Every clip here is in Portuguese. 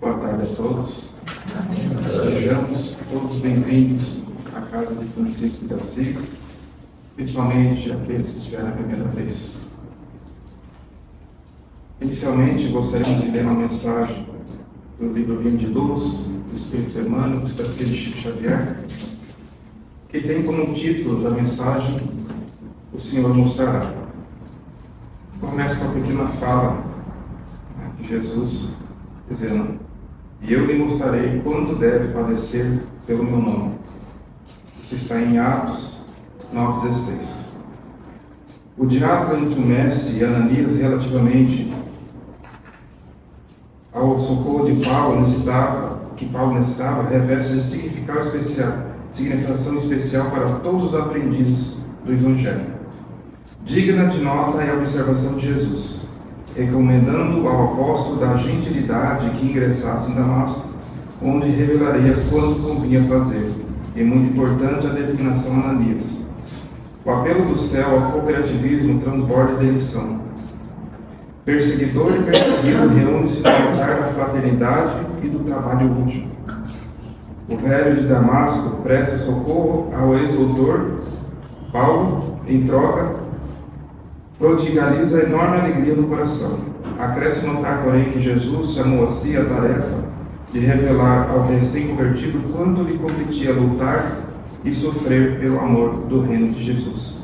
Boa tarde a todos. Sejamos todos bem-vindos à casa de Francisco de Assis, principalmente aqueles que estiveram a primeira vez. Inicialmente, gostaríamos de ler uma mensagem do livro Vinho de Luz, do Espírito Emmanuel, do Espírito de Chico Xavier, que tem como título da mensagem O Senhor Mostrará. Começa com a pequena fala de Jesus, dizendo: e eu lhe mostrarei quanto deve padecer pelo meu nome. Isso está em Atos 9,16. O diálogo entre o mestre e Ananias relativamente ao socorro de Paulo necessitava, reveste de significação especial para todos os aprendizes do Evangelho. Digna de nota é a observação de Jesus, recomendando ao apóstolo da gentilidade que ingressasse em Damasco, onde revelaria quanto convinha fazer, e muito importante a designação Ananias. O apelo do céu ao cooperativismo transborda de eleição. Perseguidor e perseguido reúne-se no altar da fraternidade e do trabalho útil. O velho de Damasco presta socorro ao ex-doutor Paulo, em troca, prodigaliza enorme alegria no coração. Acresce notar, porém, que Jesus chamou a si a tarefa de revelar ao recém-convertido quanto lhe competia lutar e sofrer pelo amor do reino de Jesus.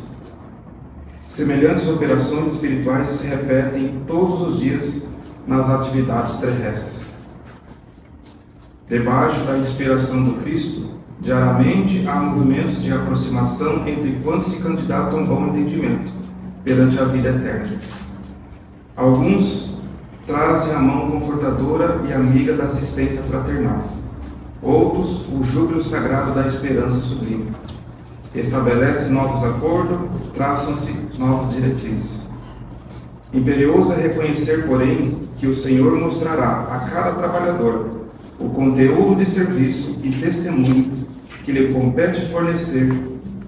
Semelhantes operações espirituais se repetem todos os dias nas atividades terrestres. Debaixo da inspiração do Cristo, diariamente há movimentos de aproximação entre quantos se candidatam a um bom entendimento perante a vida eterna. Alguns trazem a mão confortadora e amiga da assistência fraternal. Outros, o júbilo sagrado da esperança sublime. Estabelece novos acordos, traçam-se novas diretrizes. Imperioso é reconhecer, porém, que o Senhor mostrará a cada trabalhador o conteúdo de serviço e testemunho que lhe compete fornecer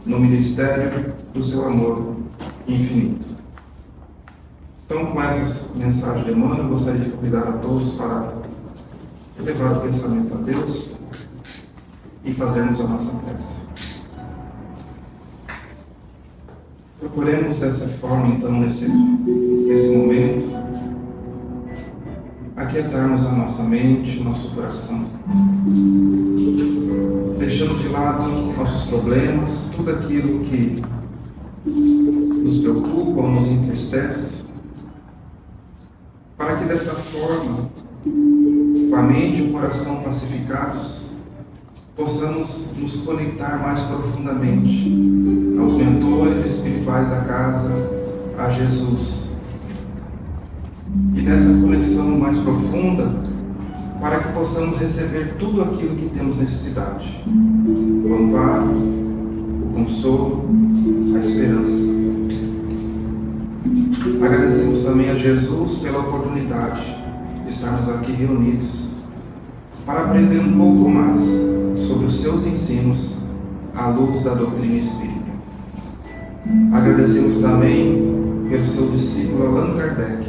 no ministério do seu amor infinito. Então, com essa mensagem de Emmanuel, eu gostaria de convidar a todos para elevar o pensamento a Deus e fazermos a nossa prece. Procuremos dessa forma, então, nesse momento, aquietarmos a nossa mente, o nosso coração, deixando de lado nossos problemas, tudo aquilo que nos preocupa ou nos entristece, para que dessa forma, com a mente e o coração pacificados, possamos nos conectar mais profundamente aos mentores espirituais da casa, a Jesus. E nessa conexão mais profunda, para que possamos receber tudo aquilo que temos necessidade: o amparo, o consolo, a esperança. Agradecemos também a Jesus pela oportunidade de estarmos aqui reunidos para aprender um pouco mais sobre os seus ensinos à luz da doutrina espírita. Agradecemos também pelo seu discípulo Allan Kardec,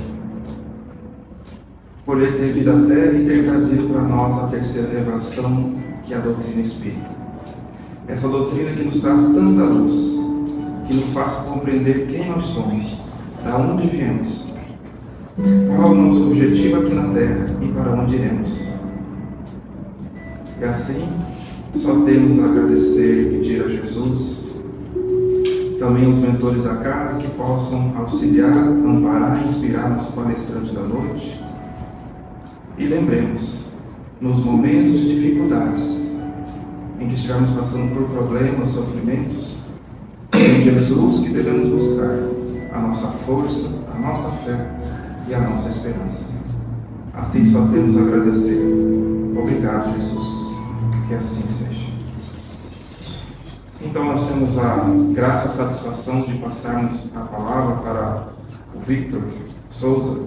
por ele ter vindo à Terra e ter trazido para nós a terceira revelação, que é a doutrina espírita. Essa doutrina que nos traz tanta luz, que nos faz compreender quem nós somos, da onde viemos, qual é o nosso objetivo aqui na Terra e para onde iremos. E assim, só temos a agradecer e pedir a Jesus, também os mentores da casa, que possam auxiliar, amparar e inspirar nosso palestrante da noite. E lembremos, nos momentos de dificuldades, em que estivermos passando por problemas, sofrimentos, é Jesus que devemos buscar a nossa força, a nossa fé e a nossa esperança. Assim só temos a agradecer. Obrigado, Jesus. Que assim seja. Então nós temos a grata satisfação de passarmos a palavra para o Victor Souza,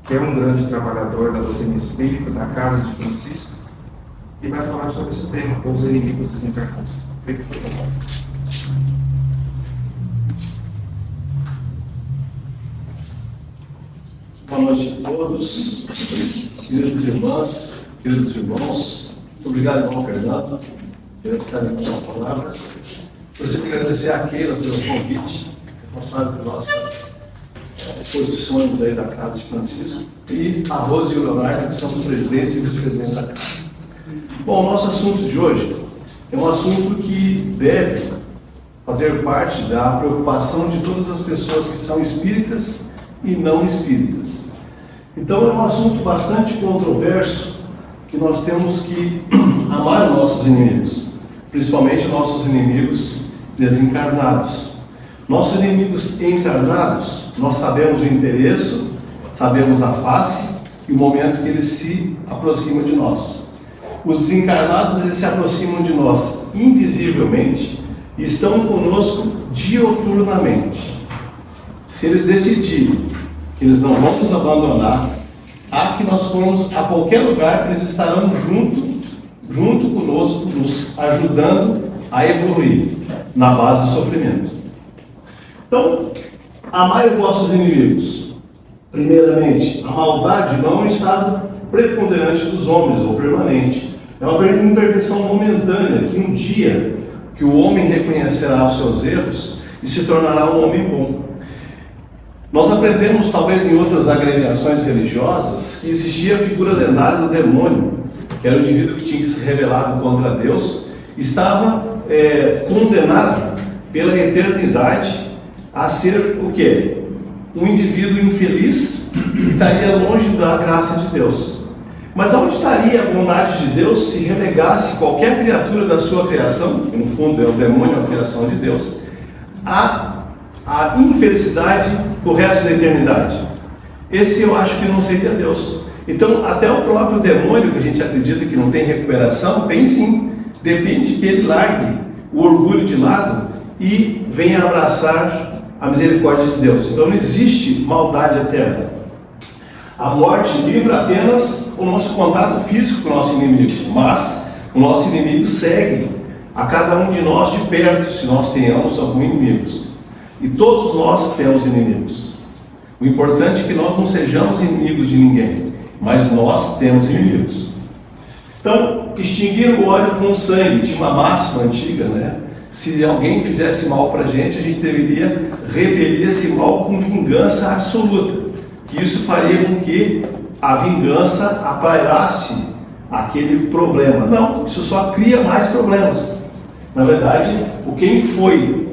que é um grande trabalhador da doutrina espírita, da casa de Francisco, e vai falar sobre esse tema, os inimigos desencarnados. Victor, por favor. Boa noite a todos, queridos irmãos. queridos irmãos. Muito obrigado, irmão Fernando, pelas carinhosas palavras. Gostaria de agradecer a Keila pelo convite, responsável por nossas exposições aí da Casa de Francisco, e a Rose e o Leonardo, que são os presidentes e vice-presidentes da Casa. Bom, o nosso assunto de hoje é um assunto que deve fazer parte da preocupação de todas as pessoas que são espíritas e não espíritas. Então é um assunto bastante controverso, que nós temos que amar os nossos inimigos, principalmente nossos inimigos desencarnados. Nossos inimigos encarnados, nós sabemos o endereço, sabemos a face e o momento que eles se aproximam de nós. Os desencarnados, eles se aproximam de nós invisivelmente e estão conosco dioturnamente. Se eles decidirem que eles não vão nos abandonar, a que nós formos a qualquer lugar, eles estarão junto conosco, nos ajudando a evoluir na base do sofrimento. Então, amai os nossos inimigos. Primeiramente, a maldade não é um estado preponderante dos homens, ou permanente. É uma imperfeição momentânea, que um dia que o homem reconhecerá os seus erros e se tornará um homem bom. Nós aprendemos, talvez em outras agremiações religiosas, que existia a figura lendária do demônio, que era o indivíduo que tinha se rebelado contra Deus, estava condenado pela eternidade a ser o quê? Um indivíduo infeliz que estaria longe da graça de Deus. Mas onde estaria a bondade de Deus se relegasse qualquer criatura da sua criação, que no fundo é o demônio, a criação de Deus, a infelicidade do resto da eternidade? Esse eu acho que não seria Deus. Então, até o próprio demônio, que a gente acredita que não tem recuperação, tem sim. Depende que ele largue o orgulho de lado e venha abraçar a misericórdia de Deus. Então não existe maldade eterna. A morte livra apenas o nosso contato físico com o nosso inimigo, mas o nosso inimigo segue a cada um de nós de perto, se nós tenhamos algum inimigos. E todos nós temos inimigos. O importante é que nós não sejamos inimigos de ninguém, mas nós temos inimigos. Então, extinguir o ódio com sangue, tinha uma máxima antiga, né? Se alguém fizesse mal para a gente deveria repelir esse mal com vingança absoluta. Que isso faria com que a vingança apairasse aquele problema. Não, isso só cria mais problemas. Na verdade, quem foi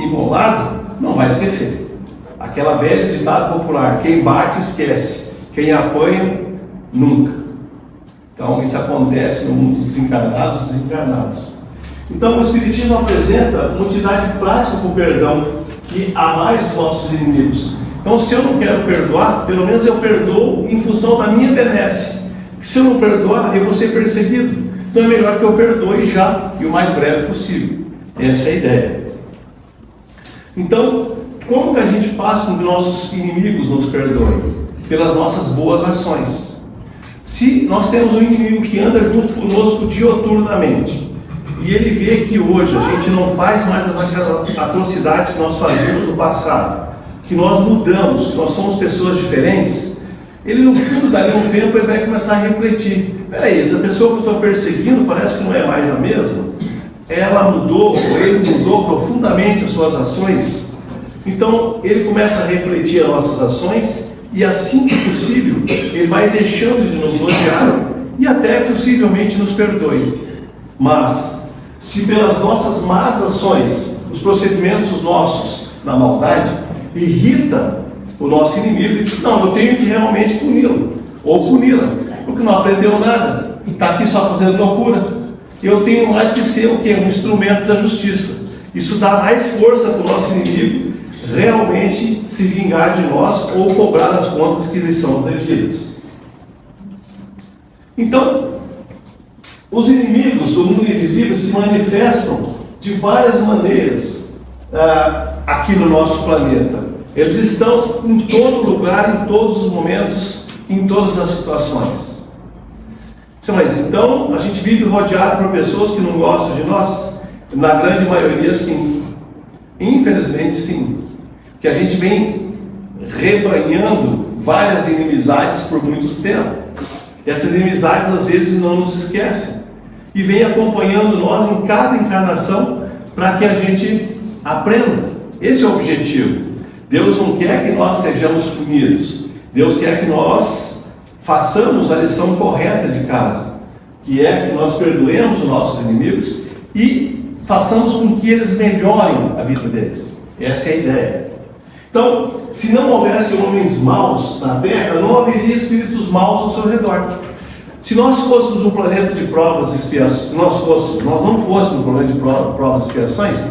imolado não vai esquecer. Aquela velha ditado popular: quem bate esquece, quem apanha nunca. Então isso acontece no mundo dos encarnados e desencarnados. Então o Espiritismo apresenta uma utilidade prática para o perdão, que amai os nossos inimigos. Então, se eu não quero perdoar, pelo menos eu perdoo em função da minha benesse. Se eu não perdoar, eu vou ser perseguido. Então é melhor que eu perdoe já e o mais breve possível. Essa é a ideia. Então, como que a gente faz com que nossos inimigos nos perdoem? Pelas nossas boas ações. Se nós temos um inimigo que anda junto conosco dioturnamente, e ele vê que hoje a gente não faz mais aquelas atrocidades que nós fazíamos no passado, que nós mudamos, que nós somos pessoas diferentes, ele no fundo, dali a um tempo, ele vai começar a refletir: peraí, essa pessoa que eu estou perseguindo parece que não é mais a mesma? Ela mudou, ou ele mudou profundamente as suas ações? Então ele começa a refletir as nossas ações, e assim que possível ele vai deixando de nos odiar e até possivelmente nos perdoe. Mas se pelas nossas más ações, os procedimentos nossos na maldade irrita o nosso inimigo, e diz: não, eu tenho que realmente puni-lo ou puni-la, porque não aprendeu nada, está aqui só fazendo loucura. Eu tenho mais que ser o quê? Um instrumento da justiça. Isso dá mais força para o nosso inimigo realmente se vingar de nós ou cobrar as contas que lhe são devidas. Então, os inimigos do mundo invisível se manifestam de várias maneiras aqui no nosso planeta. Eles estão em todo lugar, em todos os momentos, em todas as situações. Mas então a gente vive rodeado por pessoas que não gostam de nós? Na grande maioria, sim. Infelizmente, sim. Que a gente vem rebanhando várias inimizades por muito tempo. Essas inimizades às vezes não nos esquecem e vem acompanhando nós em cada encarnação para que a gente aprenda. Esse é o objetivo. Deus não quer que nós sejamos punidos. Deus quer que nós façamos a lição correta de casa, que é que nós perdoemos os nossos inimigos e façamos com que eles melhorem a vida deles. Essa é a ideia. Então, se não houvesse homens maus na Terra, não haveria espíritos maus ao seu redor. Se nós fôssemos um planeta de provas e expiações, nós não fôssemos um planeta de provas e expiações,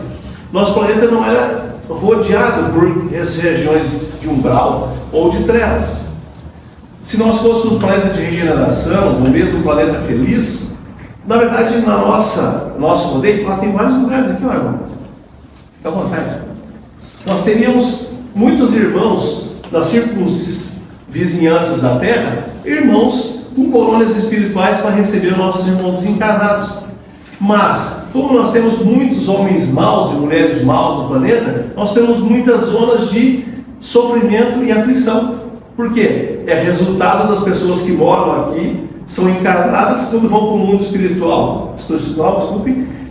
nosso planeta não era rodeado por regiões de umbral ou de trevas. Se nós fôssemos um planeta de regeneração, ou mesmo um planeta feliz, na verdade, nosso rodeio, lá tem vários lugares aqui, olha, irmão. Fica à vontade. Nós teríamos muitos irmãos nas circunvizinhanças da Terra, irmãos com colônias espirituais para receber os nossos irmãos desencarnados. Mas, como nós temos muitos homens maus e mulheres maus no planeta, nós temos muitas zonas de sofrimento e aflição. Por quê? É resultado das pessoas que moram aqui, são encarnadas, quando vão para o mundo espiritual,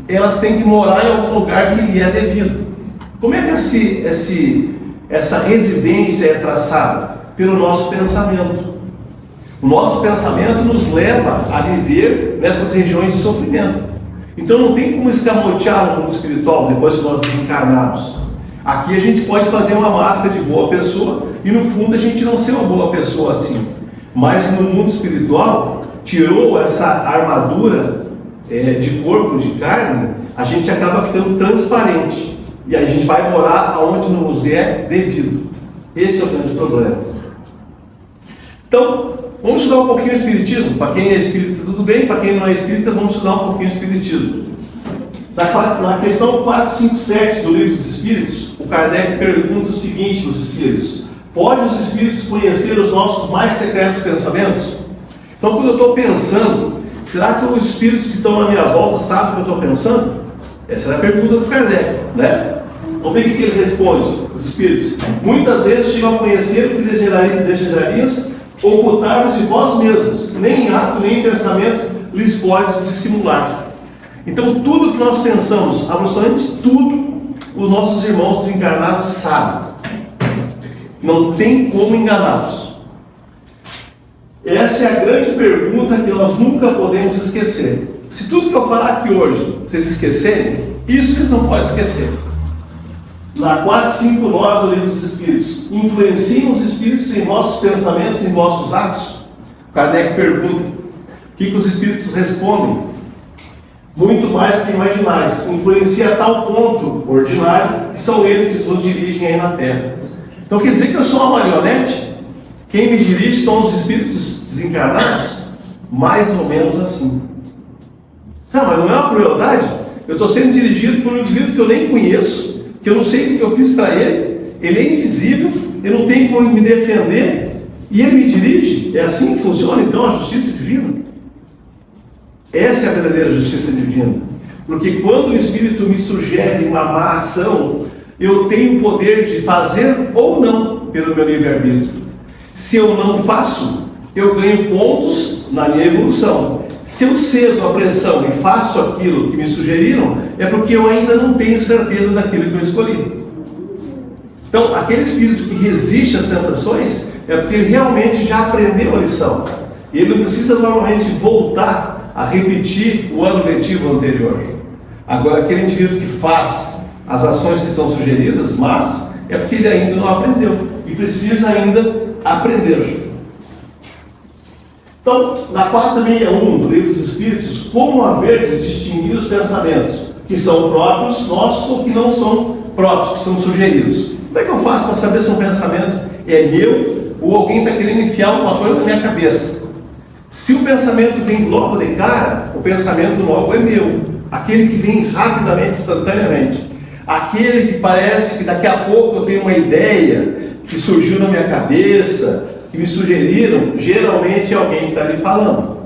elas têm que morar em algum lugar que lhe é devido. Como é que essa residência é traçada? Pelo nosso pensamento. O nosso pensamento nos leva a viver nessas regiões de sofrimento. Então não tem como escamotear no mundo espiritual depois que nós desencarnarmos. Aqui a gente pode fazer uma máscara de boa pessoa e no fundo a gente não ser uma boa pessoa assim. Mas no mundo espiritual, tirou essa armadura de corpo, de carne, a gente acaba ficando transparente. E a gente vai morar aonde nos é devido. Esse é o grande problema. Então, vamos estudar um pouquinho o Espiritismo. Para quem é espírita, tudo bem. Para quem não é espírita, vamos estudar um pouquinho o Espiritismo. Na questão 457 do Livro dos Espíritos, o Kardec pergunta o seguinte dos Espíritos: pode os Espíritos conhecer os nossos mais secretos pensamentos? Então, quando eu estou pensando, será que os Espíritos que estão na minha volta sabem o que eu estou pensando? Essa é a pergunta do Kardec, né? Vamos ver o que ele responde, os Espíritos. Muitas vezes chegam a conhecer o que desejariam ocultar-vos de vós mesmos, nem em ato, nem em pensamento lhes pode dissimular. Então, tudo que nós pensamos, absolutamente tudo, os nossos irmãos desencarnados sabem. Não tem como enganá-los. Essa é a grande pergunta que nós nunca podemos esquecer. Se tudo que eu falar aqui hoje vocês esquecerem, isso vocês não podem esquecer. Na 459 do Livro dos Espíritos, influenciam os Espíritos em vossos pensamentos, em vossos atos? Kardec pergunta. O que os Espíritos respondem? Muito mais que imaginais. Influencia a tal ponto ordinário que são eles que vos dirigem aí na Terra. Então quer dizer que eu sou uma marionete? Quem me dirige são os Espíritos desencarnados? Mais ou menos assim. Mas não é uma crueldade? Eu estou sendo dirigido por um indivíduo que eu nem conheço, que eu não sei o que eu fiz para ele é invisível, eu não tenho como me defender, e ele me dirige? É assim que funciona então a justiça divina? Essa é a verdadeira justiça divina. Porque quando o Espírito me sugere uma má ação, eu tenho o poder de fazer ou não pelo meu livre-arbítrio. Se eu não faço, eu ganho pontos na minha evolução. Se eu cedo a pressão e faço aquilo que me sugeriram, é porque eu ainda não tenho certeza daquilo que eu escolhi. Então, aquele espírito que resiste às tentações, é porque ele realmente já aprendeu a lição. E ele não precisa normalmente voltar a repetir o ano letivo anterior. Agora, aquele indivíduo que faz as ações que são sugeridas, mas é porque ele ainda não aprendeu e precisa ainda aprender. Então, na 461 do Livro dos Espíritos, como haver de distinguir os pensamentos que são próprios nossos ou que não são próprios, que são sugeridos? Como é que eu faço para saber se um pensamento é meu ou alguém está querendo enfiar alguma coisa na minha cabeça? Se o pensamento vem logo de cara, o pensamento logo é meu. Aquele que vem rapidamente, instantaneamente. Aquele que parece que daqui a pouco eu tenho uma ideia que surgiu na minha cabeça, que me sugeriram, geralmente é alguém que está ali falando.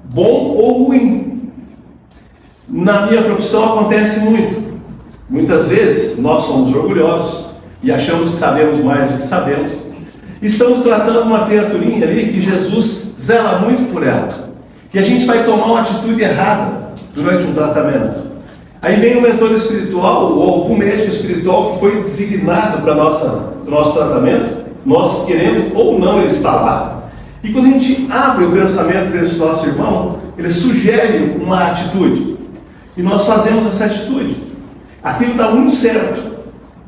Bom ou ruim. Na minha profissão acontece muito. Muitas vezes nós somos orgulhosos e achamos que sabemos mais do que sabemos. Estamos tratando uma criaturinha ali que Jesus zela muito por ela. E a gente vai tomar uma atitude errada durante um tratamento. Aí vem o mentor espiritual ou algum médico espiritual que foi designado para o nosso tratamento, nós querendo ou não ele está lá. E quando a gente abre o pensamento desse nosso irmão, ele sugere uma atitude. E nós fazemos essa atitude. Aquilo dá muito certo.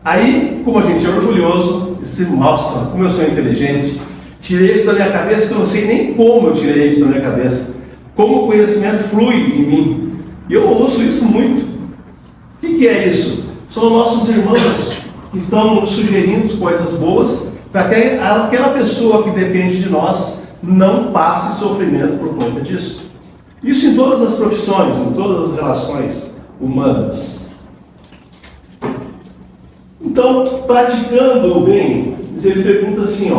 Aí, como a gente é orgulhoso, diz, nossa, como eu sou inteligente, tirei isso da minha cabeça, que eu não sei nem como eu tirei isso da minha cabeça. Como o conhecimento flui em mim. E eu ouço isso muito. O que é isso? São nossos irmãos que estão nos sugerindo coisas boas para que aquela pessoa que depende de nós não passe sofrimento por conta disso. Isso em todas as profissões, em todas as relações humanas. Então, praticando o bem, ele pergunta assim,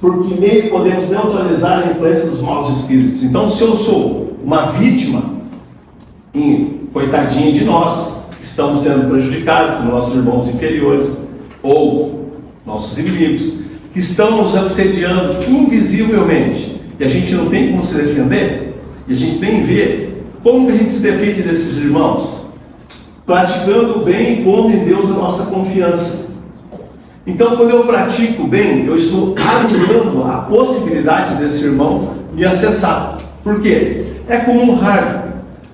por que meio podemos neutralizar a influência dos maus espíritos? Então, se eu sou uma vítima, coitadinho de nós, que estamos sendo prejudicados por nossos irmãos inferiores, ou nossos inimigos, que estão nos obsediando invisivelmente, e a gente não tem como se defender, e a gente tem que ver como que a gente se defende desses irmãos, praticando o bem e pondo em Deus a nossa confiança. Então, quando eu pratico o bem, eu estou anulando a possibilidade desse irmão me acessar. Por quê? É como um rádio.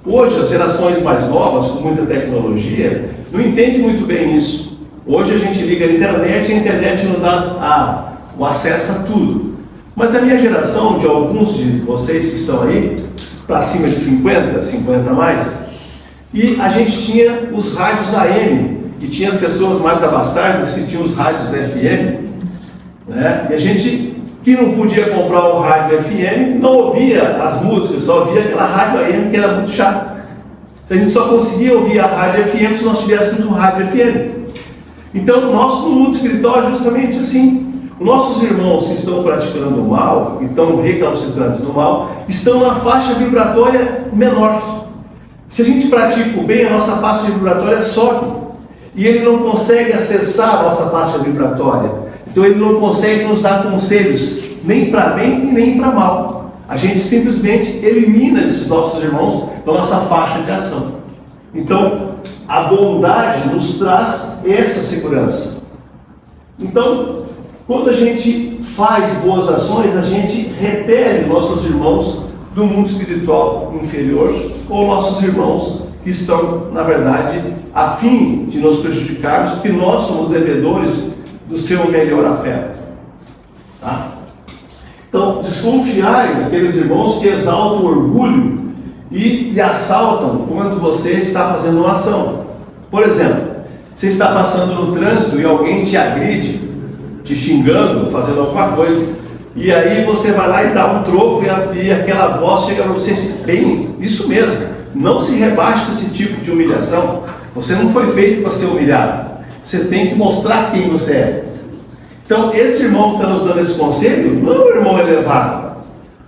Hoje, as gerações mais novas, com muita tecnologia, não entendem muito bem isso. Hoje a gente liga a internet e a internet nos dá o acesso a tudo. Mas a minha geração, de alguns de vocês que estão aí, para cima de 50 a mais, e a gente tinha os rádios AM, e tinha as pessoas mais abastadas que tinham os rádios FM, né? E a gente que não podia comprar o rádio FM, não ouvia as músicas, só ouvia aquela rádio AM que era muito chata. A gente só conseguia ouvir a rádio FM se nós tivéssemos um rádio FM. Então, no mundo espiritual é justamente assim. Nossos irmãos que estão praticando o mal, que estão recalcitrantes no mal, estão na faixa vibratória menor. Se a gente pratica o bem, a nossa faixa vibratória sobe. E ele não consegue acessar a nossa faixa vibratória. Então ele não consegue nos dar conselhos, nem para bem e nem para mal. A gente simplesmente elimina esses nossos irmãos da nossa faixa de ação. Então, a bondade nos traz essa segurança. Então, quando a gente faz boas ações, a gente repele nossos irmãos do mundo espiritual inferior, ou nossos irmãos que estão, na verdade, a fim de nos prejudicarmos, porque nós somos devedores do seu melhor afeto. Tá? Então, desconfiai daqueles irmãos que exaltam o orgulho e lhe assaltam quando você está fazendo uma ação. Por exemplo, você está passando no trânsito e alguém te agride, te xingando, fazendo alguma coisa, e aí você vai lá e dá um troco e aquela voz chega para você e diz, bem, isso mesmo, não se rebaixe com esse tipo de humilhação. Você não foi feito para ser humilhado. Você tem que mostrar quem você é. Então, esse irmão que está nos dando esse conselho, não é um irmão elevado.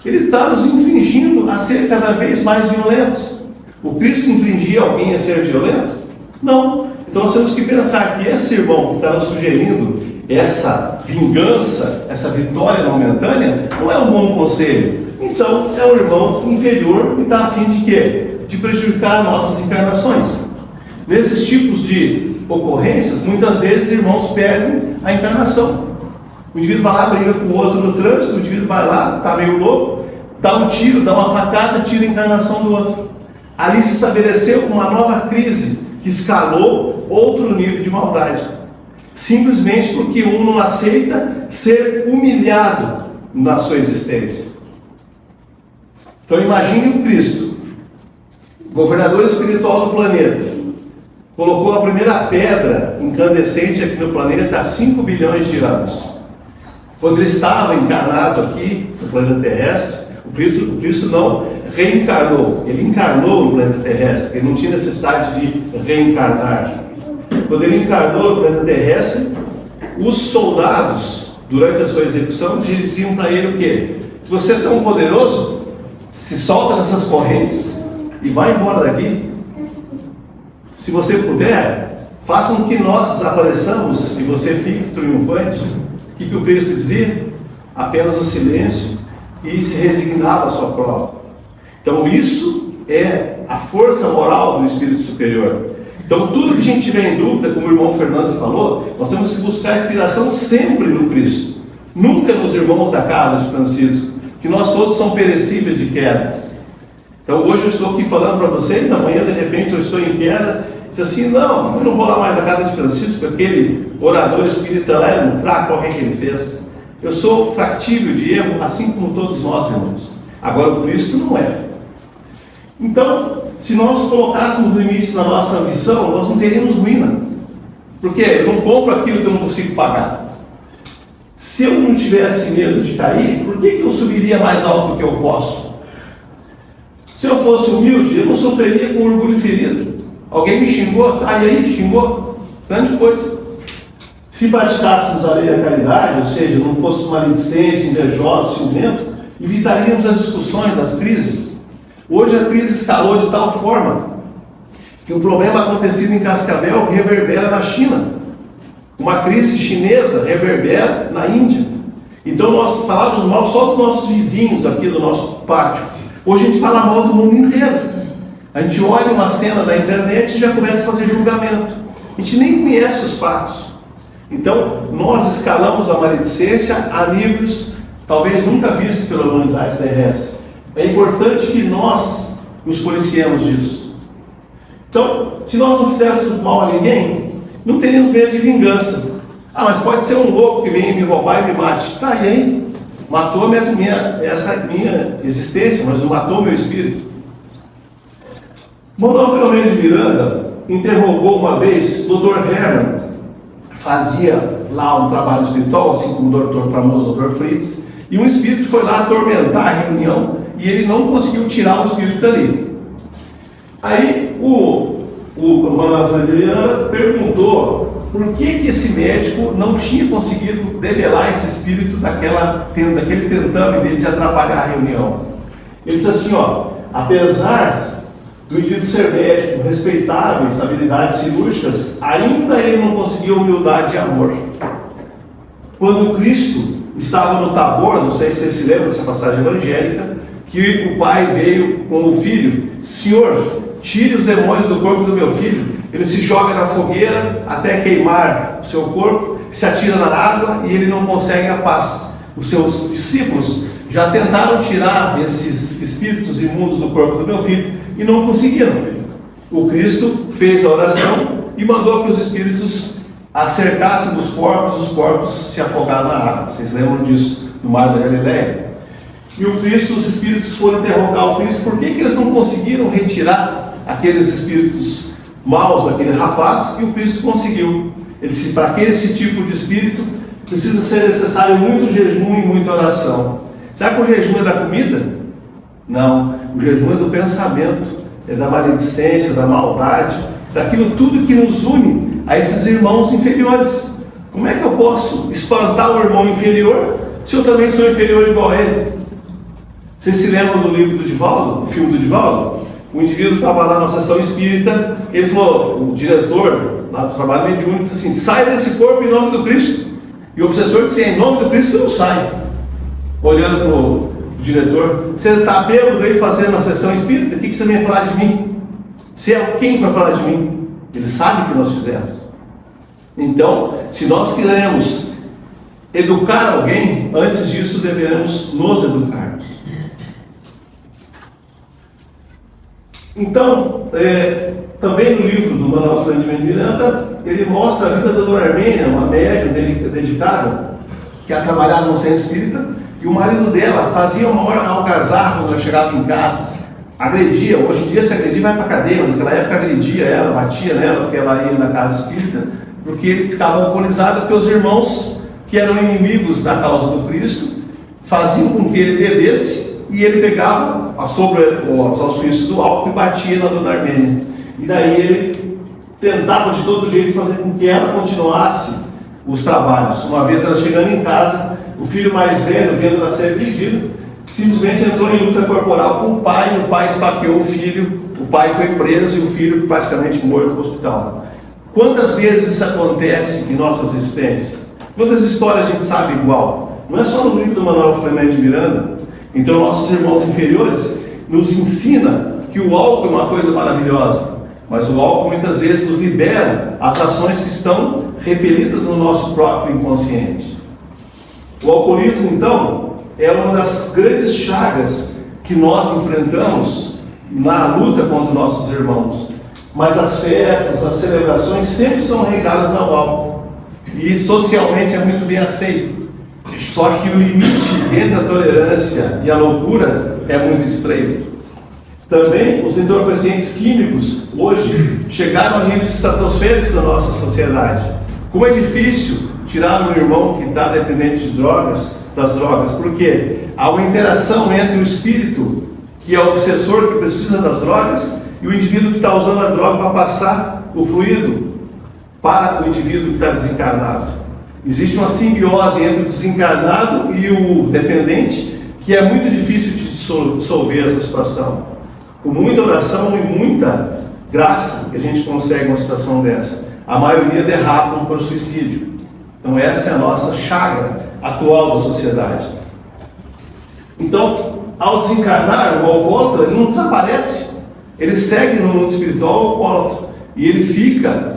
Ele está nos infringindo a ser cada vez mais violentos. O Cristo infringia alguém a ser violento? Não. Então, nós temos que pensar que esse irmão que está nos sugerindo essa vingança, essa vitória momentânea, não é um bom conselho. Então, é um irmão inferior que está a fim de quê? De prejudicar nossas encarnações. Nesses tipos de ocorrências, muitas vezes irmãos perdem a encarnação. O indivíduo vai lá, briga com o outro no trânsito, o indivíduo vai lá, está meio louco, dá um tiro, dá uma facada, tira a encarnação do outro. Ali se estabeleceu uma nova crise que escalou outro nível de maldade. Simplesmente porque um não aceita ser humilhado na sua existência. Então imagine o Cristo, governador espiritual do planeta, colocou a primeira pedra incandescente aqui no planeta há 5 bilhões de anos. Quando ele estava encarnado aqui no planeta terrestre, o Cristo não reencarnou, ele encarnou no planeta terrestre, ele não tinha necessidade de reencarnar. Quando ele encarnou no planeta terrestre, os soldados, durante a sua execução, diziam para ele o quê? Se você é tão poderoso, se solta dessas correntes e vai embora daqui. Se você puder, faça com que nós desapareçamos e você fique triunfante. O que o Cristo dizia? Apenas o silêncio e se resignava à sua prova. Então isso é a força moral do Espírito Superior. Então tudo que a gente tiver em dúvida, como o irmão Fernando falou, nós temos que buscar inspiração sempre no Cristo, nunca nos irmãos da casa de Francisco, que nós todos somos perecíveis de quedas. Então hoje eu estou aqui falando para vocês, amanhã de repente eu estou em queda, diz assim, não, eu não vou lá mais na casa de Francisco, aquele orador espírita lá era um fraco, olha o que ele fez. Eu sou factível de erro, assim como todos nós, irmãos. Agora o Cristo não é. Então, se nós colocássemos limites na nossa ambição, nós não teríamos ruína. Porque eu não compro aquilo que eu não consigo pagar. Se eu não tivesse medo de cair, por que eu subiria mais alto do que eu posso? Se eu fosse humilde, eu não sofreria com orgulho ferido. Alguém me xingou, e aí xingou, tanta coisa. Se praticássemos a lei da caridade, ou seja, não fosse maledicente, invejoso, ciumento, evitaríamos as discussões, as crises. Hoje a crise escalou de tal forma que o problema acontecido em Cascavel reverbera na China. Uma crise chinesa reverbera na Índia. Então nós falávamos mal só dos nossos vizinhos aqui do nosso pátio. Hoje a gente fala mal do mundo inteiro. A gente olha uma cena da internet e já começa a fazer julgamento. A gente nem conhece os fatos. Então nós escalamos a maledicência a níveis talvez nunca vistos pela humanidade terrestre. É importante que nós nos policiemos disso. Então, se nós não fizéssemos mal a ninguém, não teríamos medo de vingança. Mas pode ser um louco que venha me roubar e me mate. Tá, e aí? Matou essa minha existência, mas não matou meu espírito. Manuel Filomeno de Miranda interrogou uma vez o Dr. Hermann, fazia lá um trabalho espiritual, assim como o doutor famoso Dr. Fritz, e um espírito foi lá atormentar a reunião e ele não conseguiu tirar o espírito dali. Aí o Manuel Filomeno de Miranda perguntou por que esse médico não tinha conseguido debelar esse espírito daquele tentame dele de atrapalhar a reunião. Ele disse assim, apesar do indivíduo ser médico, respeitáveis habilidades cirúrgicas, ainda ele não conseguiu humildade e amor. Quando Cristo estava no Tabor, não sei se você se lembra dessa passagem evangélica, que o pai veio com o filho, Senhor, tire os demônios do corpo do meu filho. Ele se joga na fogueira até queimar o seu corpo, se atira na água e ele não consegue a paz. Os seus discípulos já tentaram tirar esses espíritos imundos do corpo do meu filho e não conseguiram. O Cristo fez a oração e mandou que os espíritos acercassem dos corpos, os corpos se afogaram na água. Vocês lembram disso no Mar da Galileia? E o Cristo, os espíritos foram interrogar o Cristo, por que eles não conseguiram retirar aqueles espíritos maus daquele rapaz, e o Cristo conseguiu. Ele disse, para que esse tipo de espírito precisa ser necessário muito jejum e muita oração. Será que o jejum é da comida? Não, o jejum é do pensamento, é da maledicência, da maldade, daquilo tudo que nos une a esses irmãos inferiores. Como é que eu posso espantar o irmão inferior se eu também sou inferior igual a ele? Vocês se lembram do livro do Divaldo, o filme do Divaldo? O indivíduo estava lá na sessão espírita, ele falou, o diretor lá do trabalho mediúnico, assim, sai desse corpo em nome do Cristo. E o obsessor disse, em nome do Cristo eu não saio. Olhando para o diretor, você está bêbado aí fazendo a sessão espírita? O que você vem falar de mim? Você é quem para falar de mim? Ele sabe o que nós fizemos. Então, se nós queremos educar alguém, antes disso devemos nos educarmos. Então, também no livro do Manuel Filomeno de Miranda, ele mostra a vida da Dona Armênia, uma médium dedicada, que ela trabalhava no centro espírita, e o marido dela fazia uma hora algazarra quando ela chegava em casa, agredia. Hoje em dia, se agredir, vai para a cadeia, mas naquela época agredia ela, batia nela, porque ela ia na casa espírita, porque ele ficava alcoolizado, porque os irmãos que eram inimigos da causa do Cristo faziam com que ele bebesse, e ele pegava sobre os auspícios do álcool e batia na Dona Armênia. E daí ele tentava de todo jeito fazer com que ela continuasse os trabalhos. Uma vez ela chegando em casa, o filho mais velho, vendo ela ser agredido, simplesmente entrou em luta corporal com o pai esfaqueou o filho, o pai foi preso e o filho praticamente morto no hospital. Quantas vezes isso acontece em nossas existências? Quantas histórias a gente sabe igual? Não é só no livro do Manuel Filomeno de Miranda, Então, nossos irmãos inferiores nos ensinam que o álcool é uma coisa maravilhosa, mas o álcool muitas vezes nos libera as ações que estão repelidas no nosso próprio inconsciente. O alcoolismo, então, é uma das grandes chagas que nós enfrentamos na luta contra nossos irmãos. Mas as festas, as celebrações sempre são regadas ao álcool. E socialmente é muito bem aceito. Só que o limite entre a tolerância e a loucura é muito estreito. Também os entorpecentes químicos hoje chegaram a níveis estratosféricos da nossa sociedade. Como é difícil tirar um irmão que está dependente de drogas, das drogas, porque há uma interação entre o espírito, que é o obsessor que precisa das drogas, e o indivíduo que está usando a droga para passar o fluido para o indivíduo que está desencarnado. Existe uma simbiose entre o desencarnado e o dependente, que é muito difícil de dissolver essa situação. Com muita oração e muita graça que a gente consegue uma situação dessa. A maioria derrapam para o suicídio. Então essa é a nossa chaga atual da sociedade. Então, ao desencarnar, o alcoólatra ele não desaparece. Ele segue no mundo espiritual alcoólatra. E ele fica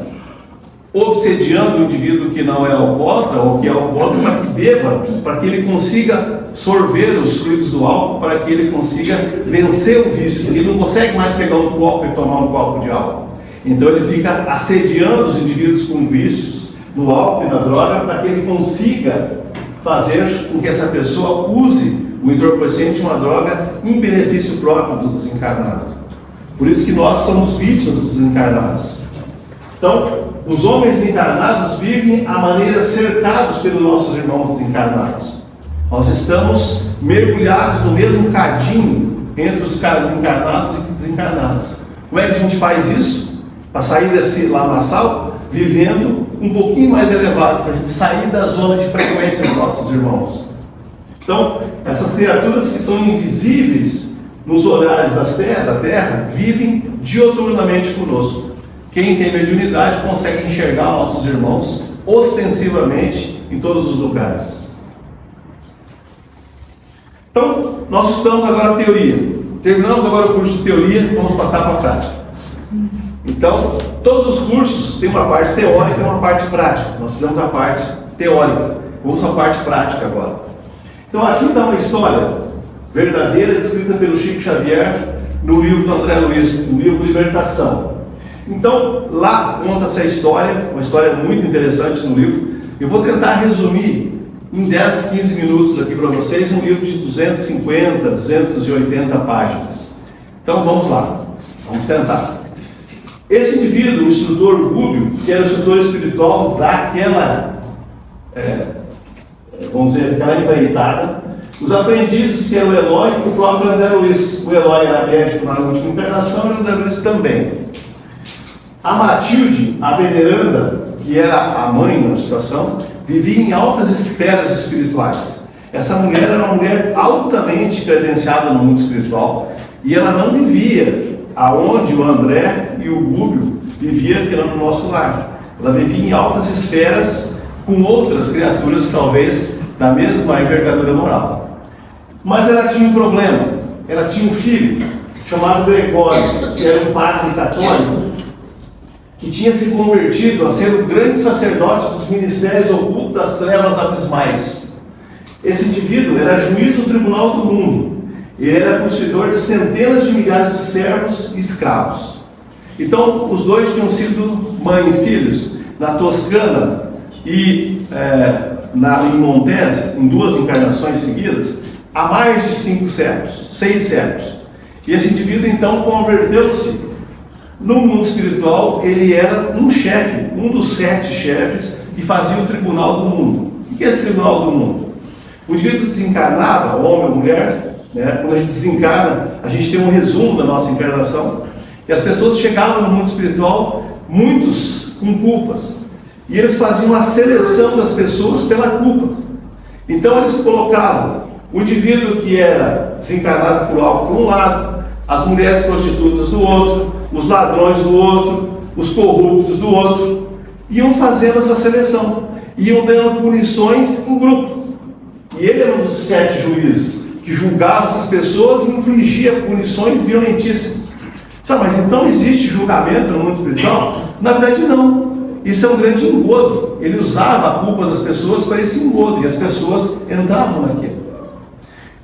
obsediando o indivíduo que não é alcoólatra, ou que é alcoólatra, para que beba, para que ele consiga sorver os fluidos do álcool, para que ele consiga vencer o vício, porque ele não consegue mais pegar um copo e tomar um copo de álcool. Então ele fica assediando os indivíduos com vícios no álcool e na droga, para que ele consiga fazer com que essa pessoa use o entorpecente, uma droga, em benefício próprio do desencarnado. Por isso que nós somos vítimas dos desencarnados. Então, os homens encarnados vivem à maneira cercados pelos nossos irmãos desencarnados. Nós estamos mergulhados no mesmo cadinho entre os encarnados e desencarnados. Como é que a gente faz isso? Para sair desse lamaçal, vivendo um pouquinho mais elevado, para a gente sair da zona de frequência dos nossos irmãos. Então, essas criaturas que são invisíveis nos horários da Terra, vivem dioturnamente conosco. Quem tem mediunidade consegue enxergar nossos irmãos ostensivamente em todos os lugares. Então, nós estudamos agora a teoria. Terminamos agora o curso de teoria, vamos passar para a prática. Então, todos os cursos têm uma parte teórica e uma parte prática. Nós fizemos a parte teórica. Vamos à parte prática agora. Então, aqui está uma história verdadeira descrita pelo Chico Xavier no livro do André Luiz, no livro Libertação. Então, lá conta essa história, uma história muito interessante no livro. Eu vou tentar resumir em 10, 15 minutos aqui para vocês um livro de 250, 280 páginas. Então, vamos lá, vamos tentar. Esse indivíduo, o instrutor Gúbio, que era o instrutor espiritual daquela, vamos dizer, aquela empreitada, os aprendizes, que eram o Eloy e o próprio André Luiz. O Eloy era médico na última encarnação e o André Luiz também. A Matilde, a veneranda, que era a mãe na situação, vivia em altas esferas espirituais. Essa mulher era uma mulher altamente credenciada no mundo espiritual e ela não vivia aonde o André e o Gúbio viviam, que era no nosso lar. Ela vivia em altas esferas com outras criaturas, talvez, da mesma envergadura moral. Mas ela tinha um problema. Ela tinha um filho chamado Gregório, que era um padre católico, que tinha se convertido a ser o grande sacerdote dos ministérios ocultos das trevas abismais. Esse indivíduo era juiz do tribunal do mundo. Ele era possuidor de centenas de milhares de servos e escravos. Então, os dois tinham sido mãe e filhos na Toscana e em Montese, em 2 encarnações seguidas, há mais de 5 séculos, 6 séculos. E esse indivíduo, então, converteu-se. No mundo espiritual, ele era um chefe, um dos 7 chefes que faziam o tribunal do mundo. O que é esse tribunal do mundo? O indivíduo desencarnava, homem ou mulher, né? Quando a gente desencarna, a gente tem um resumo da nossa encarnação, e as pessoas chegavam no mundo espiritual, muitos com culpas, e eles faziam a seleção das pessoas pela culpa. Então eles colocavam o indivíduo que era desencarnado por algo por um lado, as mulheres prostitutas do outro, os ladrões do outro, os corruptos do outro, iam fazendo essa seleção, iam dando punições em grupo. E ele era um dos 7 juízes que julgava essas pessoas e infligia punições violentíssimas. Mas então existe julgamento no mundo espiritual? Na verdade não. Isso é um grande engodo. Ele usava a culpa das pessoas para esse engodo, e as pessoas entravam naquilo.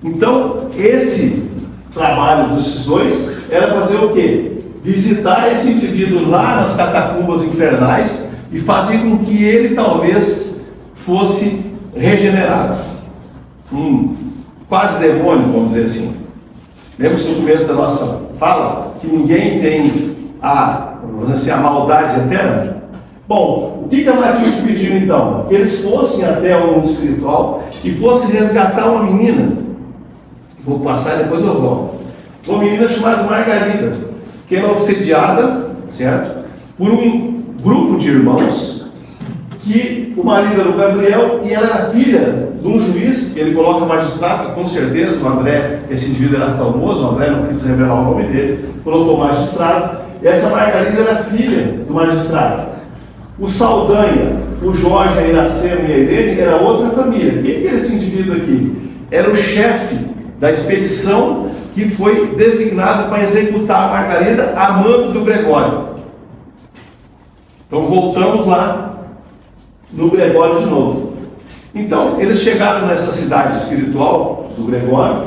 Então, esse trabalho desses dois era fazer o quê? Visitar esse indivíduo lá nas catacumbas infernais e fazer com que ele talvez fosse regenerado. Quase demônio, vamos dizer assim. Lembra-se no começo da nossa fala que ninguém tem vamos dizer assim, a maldade eterna? Bom, o que a Matilde pediu então? Que eles fossem até o mundo espiritual e fossem resgatar uma menina. Vou passar e depois eu volto. Uma menina chamada Margarida, que era obsediada, certo? Por um grupo de irmãos, que o marido era o Gabriel e ela era filha de um juiz, ele coloca magistrado, com certeza o André, esse indivíduo era famoso, o André não quis revelar o nome dele, colocou magistrado, e essa Margarida era filha do magistrado. O Saldanha, o Jorge, a Iracema e a Irene era outra família. Quem era esse indivíduo aqui? Era o chefe da expedição que foi designado para executar a Margarida a mando do Gregório. Então voltamos lá no Gregório de novo. Então eles chegaram nessa cidade espiritual do Gregório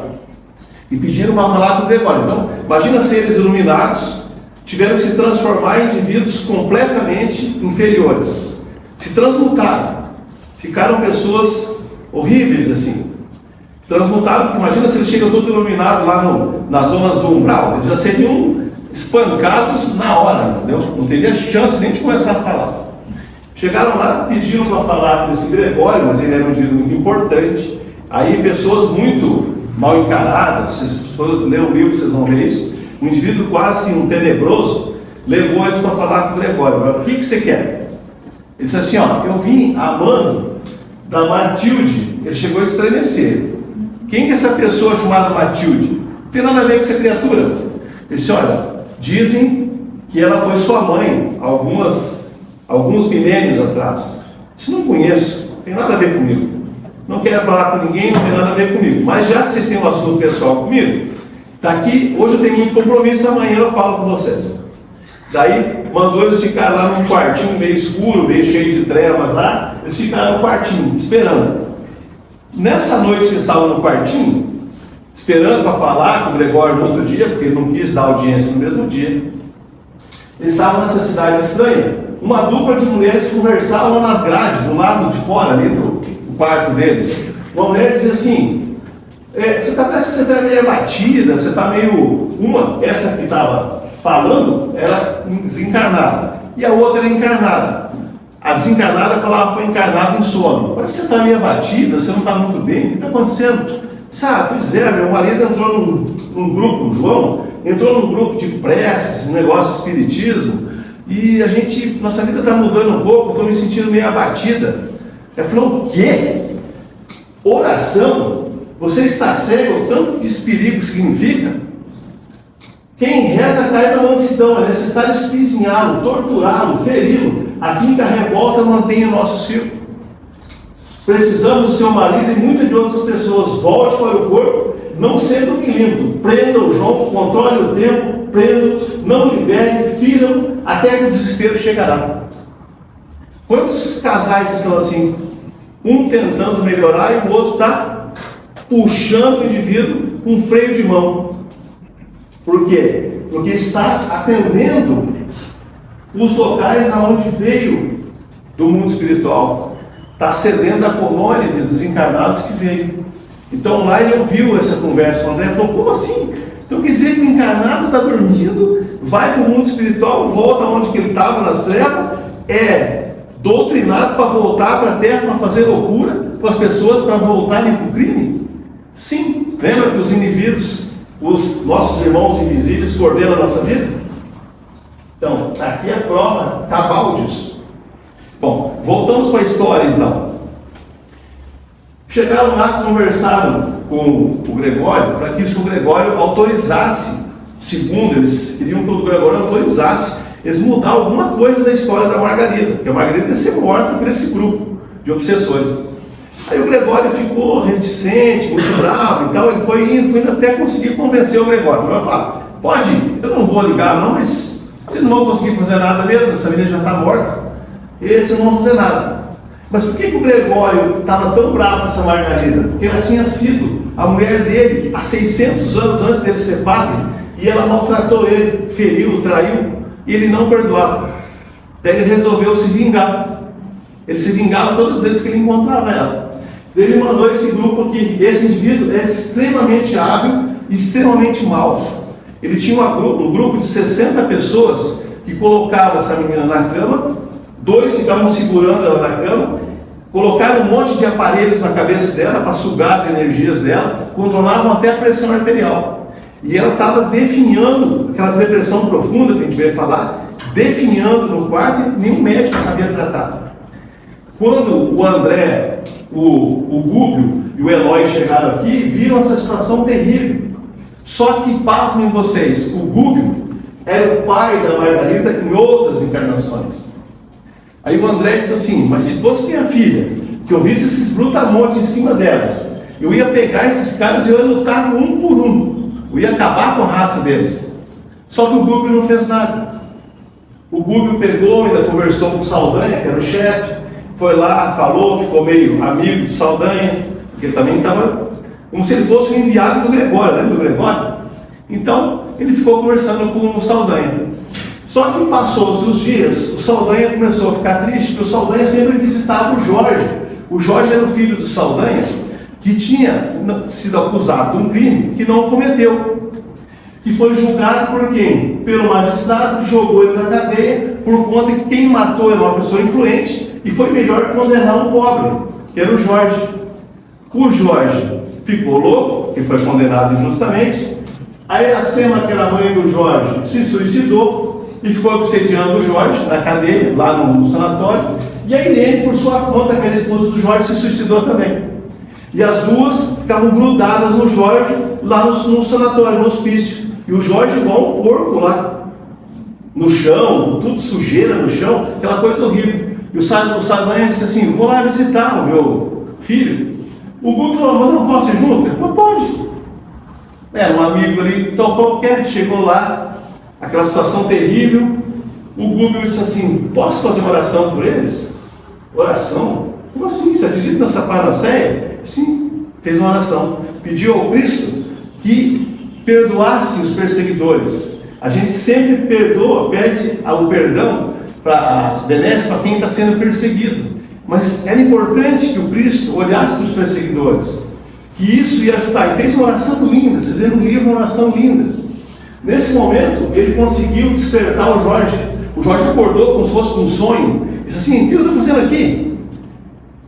e pediram para falar com o Gregório. Então imagina seres iluminados, tiveram que se transformar em indivíduos completamente inferiores. Se transmutaram. Ficaram pessoas horríveis assim. Transmutaram, porque imagina se eles chegam todos iluminados lá nas zonas do umbral. Eles já seriam espancados na hora, entendeu? Não teria chance nem de começar a falar. Chegaram lá, pediram para falar com esse Gregório, mas ele era um indivíduo muito importante. Aí pessoas muito mal encaradas, se vocês forem ler o livro, vocês vão ver isso. Um indivíduo quase que um tenebroso levou eles para falar com o Gregório. Agora, o que você quer? Ele disse assim, eu vim a mando da Matilde. Ele chegou a estremecer. Quem que é essa pessoa chamada Matilde? Não tem nada a ver com essa criatura. Ele disse, dizem que ela foi sua mãe alguns milênios atrás. Isso não conheço, não tem nada a ver comigo. Não quero falar com ninguém, não tem nada a ver comigo. Mas já que vocês têm um assunto pessoal comigo, está aqui, hoje eu tenho muito compromisso, amanhã eu falo com vocês. Daí mandou eles ficar lá num quartinho meio escuro, meio cheio de trevas lá. Eles ficaram no quartinho, esperando. Nessa noite que eles estavam no quartinho, esperando para falar com o Gregório no outro dia, porque ele não quis dar audiência no mesmo dia, eles estavam nessa cidade estranha. Uma dupla de mulheres conversavam nas grades, do lado de fora ali do quarto deles. Uma mulher dizia assim, parece que você está meio abatida, você está meio... essa que estava falando era desencarnada, e a outra era encarnada. A desencarnada falava para o encarnado em sono. Parece que você está meio abatida, você não está muito bem, o que está acontecendo? Pois é, meu marido entrou num grupo, o João, entrou num grupo de preces, negócio de espiritismo, e nossa vida está mudando um pouco, estou me sentindo meio abatida. Ela falou, o quê? Oração? Você está cego, o tanto que esse perigo significa? Quem reza cai na mansidão, é necessário espizinhá-lo, torturá-lo, feri-lo, a fim que a revolta mantenha o nosso círculo. Precisamos do seu marido e muitas de outras pessoas. Volte para o corpo, não sendo um milímetro. Prenda o João, controle o tempo, prenda, não libere, firam, até que o desespero chegará. Quantos casais estão assim? Um tentando melhorar e o outro está puxando o indivíduo com freio de mão. Por quê? Porque está atendendo os locais aonde veio do mundo espiritual. Está cedendo a colônia de desencarnados que veio. Então lá ele ouviu essa conversa. O André falou, como assim? Então quer dizer que o encarnado está dormindo, vai para o mundo espiritual, volta onde que ele estava nas trevas, é doutrinado para voltar para a terra, para fazer loucura com as pessoas, para voltarem para o crime? Sim. Lembra que os indivíduos, os nossos irmãos invisíveis, coordenam a nossa vida? Então, aqui é a prova cabal disso. Bom, voltamos para a história então. Chegaram lá, conversaram com o Gregório, para que o Gregório autorizasse, segundo eles queriam que o Gregório autorizasse, eles mudar alguma coisa da história da Margarida, que a Margarida ia ser morta por esse grupo de obsessores. Aí o Gregório ficou reticente, muito bravo e tal, ele foi indo até conseguir convencer o Gregório. O Gregório falou: pode ir, eu não vou ligar não, mas vocês não vão conseguir fazer nada mesmo, essa menina já está morta, e vocês não vão fazer nada. Mas por que o Gregório estava tão bravo com essa Margarida? Porque ela tinha sido a mulher dele há 600 anos antes dele ser padre, e ela maltratou ele, feriu, traiu, e ele não perdoava. Daí ele resolveu se vingar. Ele se vingava todas as vezes que ele encontrava ela. Ele mandou esse grupo aqui. Esse indivíduo é extremamente hábil e extremamente mau. Ele tinha um grupo de 60 pessoas que colocavam essa menina na cama, 2 ficavam segurando ela na cama, colocaram um monte de aparelhos na cabeça dela para sugar as energias dela, controlavam até a pressão arterial. E ela estava definhando aquelas depressão profunda que a gente veio falar, definhando no quarto, e nenhum médico sabia tratar. Quando o André, o Gúbio e o Eloy chegaram aqui, viram essa situação terrível. Só que, pasmem vocês, o Gúbio era o pai da Margarida em outras encarnações. Aí o André disse assim: mas se fosse minha filha, que eu visse esses brutamontes em cima delas, eu ia pegar esses caras e eu ia lutar um por um, eu ia acabar com a raça deles. Só que o Gúbio não fez nada. O Gúbio pegou, ainda conversou com o Saldanha, que era o chefe, foi lá, falou, ficou meio amigo do Saldanha, porque também estava como se ele fosse o enviado do Gregório, lembra do Gregório? Então, ele ficou conversando com o Saldanha. Só que passados os dias, o Saldanha começou a ficar triste, porque o Saldanha sempre visitava o Jorge. O Jorge era o filho do Saldanha, que tinha sido acusado de um crime que não cometeu. Que foi julgado por quem? Pelo magistrado, que jogou ele na cadeia, por conta que quem matou era uma pessoa influente, e foi melhor condenar um pobre, que era o Jorge. O Jorge ficou louco, que foi condenado injustamente. A Iracema, que era a mãe do Jorge, se suicidou e ficou obsediando o Jorge na cadeia, lá no sanatório. E a Irene, por sua conta, que era a esposa do Jorge, se suicidou também. E as duas ficavam grudadas no Jorge, lá no sanatório, no hospício. E o Jorge igual um porco lá, no chão, tudo sujeira no chão, aquela coisa horrível. E o Saldanha disse assim: vou lá visitar o meu filho. O Guto falou: mas eu não posso ir junto? Ele falou: pode. Um amigo ali, tão qualquer, chegou lá, aquela situação terrível. O Guto disse assim: posso fazer uma oração por eles? Oração? Como assim? Você acredita nessa panaceia? Sim, fez uma oração. Pediu ao Cristo que perdoasse os perseguidores. A gente sempre perdoa, pede o perdão para as benesses para quem está sendo perseguido. Mas era importante que o Cristo olhasse para os perseguidores, que isso ia ajudar. E fez uma oração linda, vocês viram no livro, uma oração linda. Nesse momento, ele conseguiu despertar o Jorge. O Jorge acordou como se fosse um sonho. Disse assim: o que eu estou fazendo aqui?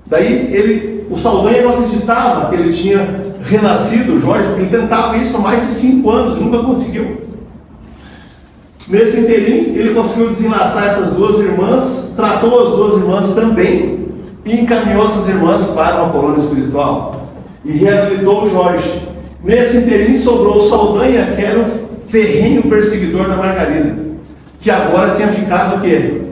Daí o Saldanha não acreditava que ele tinha renascido, o Jorge, porque ele tentava isso há mais de 5 anos e nunca conseguiu. Nesse inteirinho, ele conseguiu desenlaçar essas 2 irmãs, tratou as 2 irmãs também e encaminhou essas irmãs para uma colônia espiritual e reabilitou o Jorge. Nesse inteirinho sobrou o Saldanha, que era o ferrenho perseguidor da Margarida, que agora tinha ficado o quê?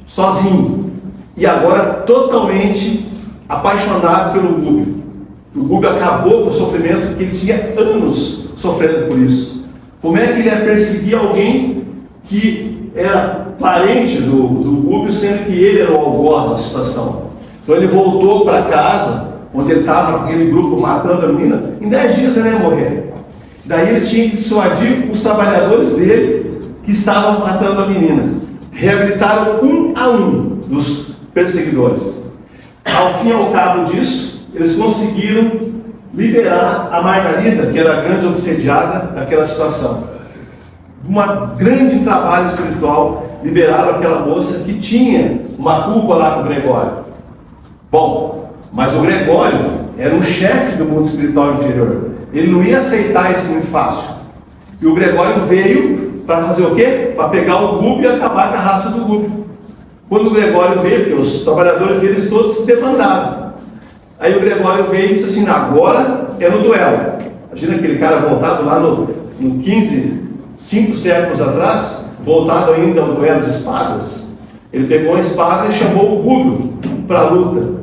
Sozinho. E agora totalmente apaixonado pelo Gúbio. O Gúbio acabou com o sofrimento, porque ele tinha anos sofrendo por isso. Como é que ele ia perseguir alguém que era parente do Gúbio, sendo que ele era o algoz da situação? Então ele voltou para casa, onde ele estava com aquele grupo matando a menina. Em 10 dias ele ia morrer. Daí ele tinha que dissuadir os trabalhadores dele que estavam matando a menina. Reabilitaram um a um dos perseguidores. Ao fim e ao cabo disso, eles conseguiram liberar a Margarida, que era a grande obsediada daquela situação. Um grande trabalho espiritual, liberaram aquela moça que tinha uma culpa lá com o Gregório. Bom, mas o Gregório era um chefe do mundo espiritual inferior. Ele não ia aceitar isso muito fácil. E o Gregório veio para fazer o quê? Para pegar o Gúbio e acabar com a raça do Gúbio. Quando o Gregório veio, porque os trabalhadores deles todos se debandaram. Aí o Gregório veio e disse assim: agora é no duelo. Imagina aquele cara voltado lá no 5 séculos atrás, voltado ainda ao duelo de espadas. Ele pegou uma espada e chamou o Gúbio para a luta.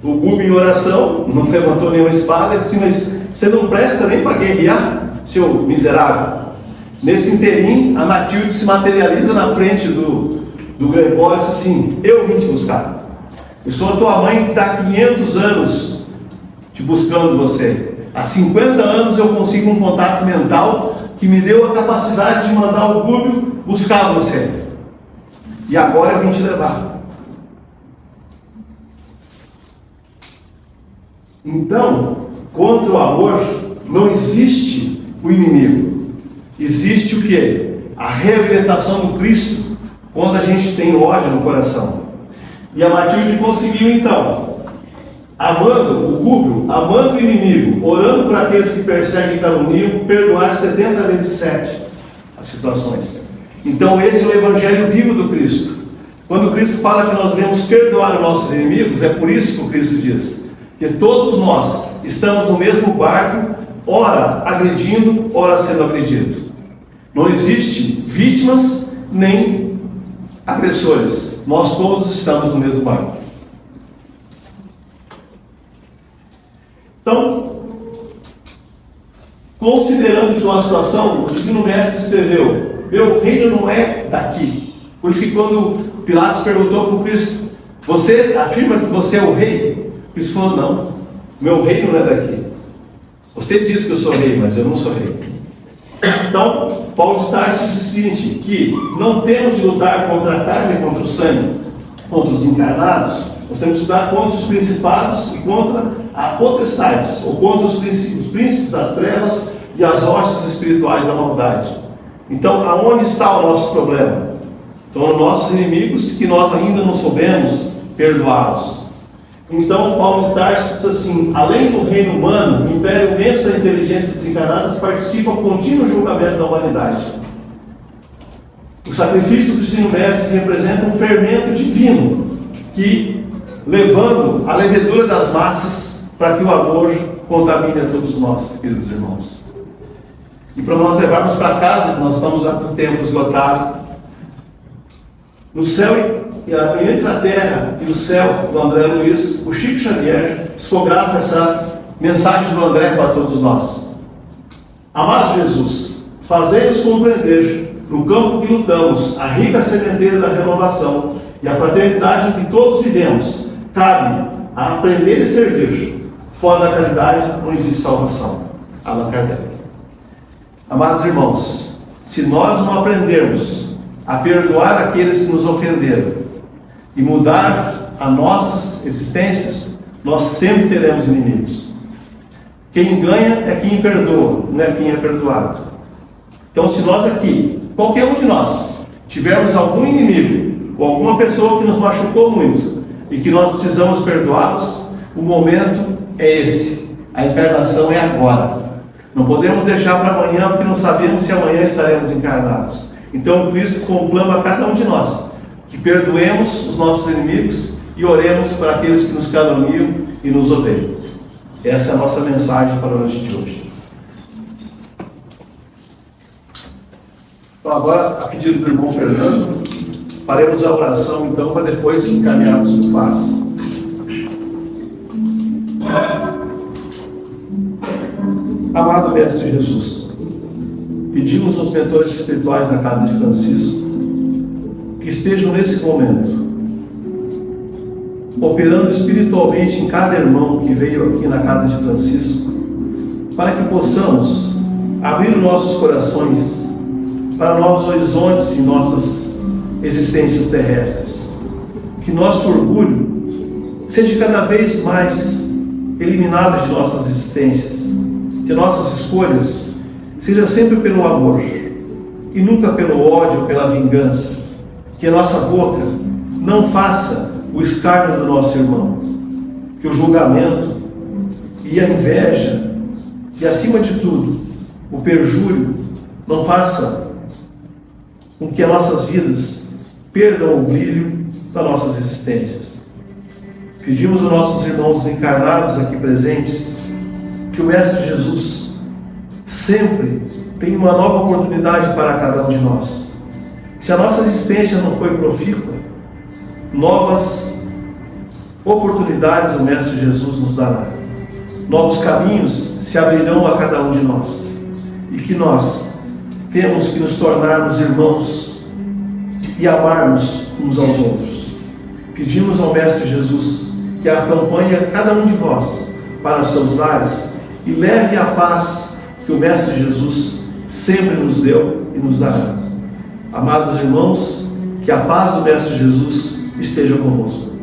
o Gubi em oração, não levantou nenhuma espada, disse: mas você não presta nem para guerrear, seu miserável. Nesse interim, a Matilde se materializa na frente do Gregório e diz assim: eu vim te buscar. Eu sou a tua mãe que está há 500 anos te buscando você. Há 50 anos eu consigo um contato mental que me deu a capacidade de mandar o Gubi buscar você. E agora eu vim te levar. Então, contra o amor não existe o inimigo. Existe o quê? A reabilitação do Cristo quando a gente tem ódio no coração. E a Matilde conseguiu então, amando o Gubi, amando o inimigo, orando por aqueles que perseguem e caluniam, perdoar 70 vezes 7 as situações. Então esse é o evangelho vivo do Cristo. Quando Cristo fala que nós devemos perdoar os nossos inimigos, é por isso que o Cristo diz que todos nós estamos no mesmo barco, ora agredindo, ora sendo agredido. Não existe vítimas nem agressores. Nós todos estamos no mesmo barco. Então, considerando então a situação, o Divino Mestre escreveu: meu reino não é daqui. Por isso que quando Pilatos perguntou para o Cristo: você afirma que você é o rei? Cristo falou: não, meu reino não é daqui. Você diz que eu sou rei, mas eu não sou rei. Então, Paulo de Tarso diz o seguinte: que não temos de lutar contra a carne e contra o sangue, contra os encarnados. Nós temos de lutar contra os principados e contra as potestades, ou contra os príncipes das trevas e as hostes espirituais da maldade. Então, aonde está o nosso problema? Então, os nossos inimigos que nós ainda não soubemos perdoá-los. Então, Paulo de Tarso diz assim: além do reino humano, o império imenso da inteligência desencarnadas participa do contínuo julgamento da humanidade. O sacrifício do Divino Mestre representa um fermento divino que, levando a levedura das massas para que o amor contamine a todos nós, queridos irmãos. E para nós levarmos para casa, que nós estamos já com o tempo esgotado, no céu, entre a terra e o céu, do André Luiz, o Chico Xavier psicografa essa mensagem do André para todos nós. Amado Jesus, fazei-nos compreender, no campo que lutamos, a rica sementeira da renovação e a fraternidade em que todos vivemos, cabe a aprender e servir. Fora da caridade não existe salvação. Allan Kardec. Amados irmãos, se nós não aprendermos a perdoar aqueles que nos ofenderam e mudar as nossas existências, nós sempre teremos inimigos. Quem ganha é quem perdoa, não é quem é perdoado. Então, se nós aqui, qualquer um de nós, tivermos algum inimigo ou alguma pessoa que nos machucou muito e que nós precisamos perdoá-los, o momento é esse. A encarnação é agora. Não podemos deixar para amanhã, porque não sabemos se amanhã estaremos encarnados. Então, Cristo conclama a cada um de nós que perdoemos os nossos inimigos e oremos para aqueles que nos caluniam e nos odeiam. Essa é a nossa mensagem para a noite de hoje. Então, agora, a pedido do irmão Fernando, faremos a oração, então, para depois encaminharmos para o passe. Amado Mestre Jesus, pedimos aos mentores espirituais da Casa de Francisco que estejam nesse momento operando espiritualmente em cada irmão que veio aqui na Casa de Francisco, para que possamos abrir nossos corações para novos horizontes em nossas existências terrestres. Que nosso orgulho seja cada vez mais eliminado de nossas existências. Que nossas escolhas sejam sempre pelo amor e nunca pelo ódio ou pela vingança. Que a nossa boca não faça o escárnio do nosso irmão. Que o julgamento e a inveja e, acima de tudo, o perjúrio não faça com que as nossas vidas perdam o brilho das nossas existências. Pedimos aos nossos irmãos desencarnados aqui presentes que o Mestre Jesus sempre tem uma nova oportunidade para cada um de nós. Se a nossa existência não foi profícua, novas oportunidades o Mestre Jesus nos dará. Novos caminhos se abrirão a cada um de nós. E que nós temos que nos tornarmos irmãos e amarmos uns aos outros. Pedimos ao Mestre Jesus que acompanhe cada um de vós para seus lares e leve a paz que o Mestre Jesus sempre nos deu e nos dará. Amados irmãos, que a paz do Mestre Jesus esteja convosco.